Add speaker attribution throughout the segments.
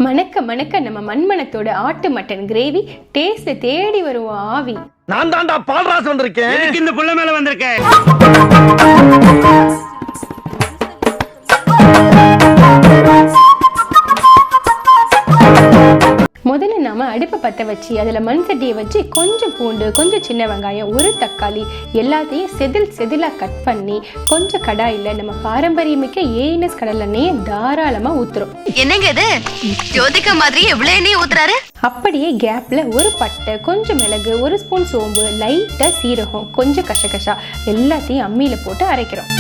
Speaker 1: மணக்க மணக்க நம்ம மண்மணத்தோட ஆட்டு மட்டன் கிரேவி டேஸ்ட் தேடி வரும் ஆவி.
Speaker 2: நான் தான்டா பால்ராஸ் வந்திருக்கேன்.
Speaker 3: எனக்கு இந்த புள்ள மேல வந்திருக்கேன்.
Speaker 1: முதல்ல நாம அடுப்பை பற்ற வச்சு அதில் மண் சட்டியை வச்சு கொஞ்சம் பூண்டு, கொஞ்சம் சின்ன வெங்காயம், ஒரு தக்காளி எல்லாத்தையும் செதிலாக கட் பண்ணி கொஞ்சம் கடாயில் நம்ம பாரம்பரியமிக்க ஏஎன்எஸ் கடல் எண்ணெயை தாராளமாக ஊற்றுறோம்.
Speaker 4: என்னங்க இது ஜோதிகா மாதிரி எவ்வளவு எண்ணெய் ஊத்துறாரு?
Speaker 1: அப்படியே கேப்ல ஒரு பட்டை, கொஞ்சம் மிளகு, ஒரு ஸ்பூன் சோம்பு, லைட்டாக சீரகம், கொஞ்சம் கசகசா எல்லாத்தையும் அம்மியில போட்டு அரைக்கிறோம்.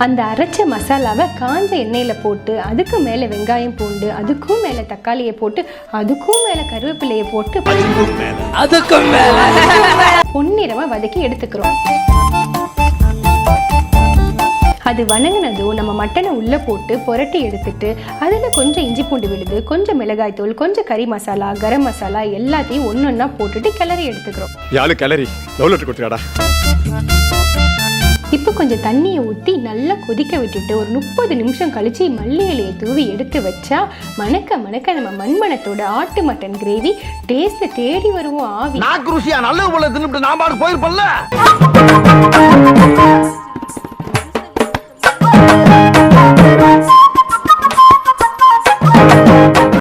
Speaker 1: அந்த அரைச்ச மசாலாவை காஞ்ச எண்ணெயில போட்டு அதுக்கு மேல வெங்காயம் பூண்டு, அதுக்கும் மேல தக்காளியை போட்டு, அதுக்கும் மேல கருவேப்பிலையை போட்டு பொன்னிறமா வதக்கி எடுத்துக்கிறோம். அது வணங்கினதும் நம்ம மட்டனை உள்ள போட்டு புரட்டி எடுத்துட்டு அதில் கொஞ்சம் இஞ்சி பூண்டு விழுது, கொஞ்சம் மிளகாய் தூள், கொஞ்சம் கறி மசாலா, கரம் மசாலா எல்லாத்தையும் ஒன்னொன்னா போட்டுட்டு கிளறி எடுத்துக்கிறோம். இப்போ கொஞ்சம் தண்ணியை ஊற்றி நல்லா கொதிக்க விட்டுட்டு ஒரு 30 நிமிஷம் கழிச்சு மல்லி இலையை தூவி எடுத்து வச்சா மணக்க மணக்க நம்ம மண்மணத்தோட ஆட்டு மட்டன் கிரேவி டேஸ்ட் தேடி வருவோம் ஆவி.
Speaker 2: நான் குருசியா நல்ல போல தின்னுட்டு நான் பாடு போயிருப்பேன்ல.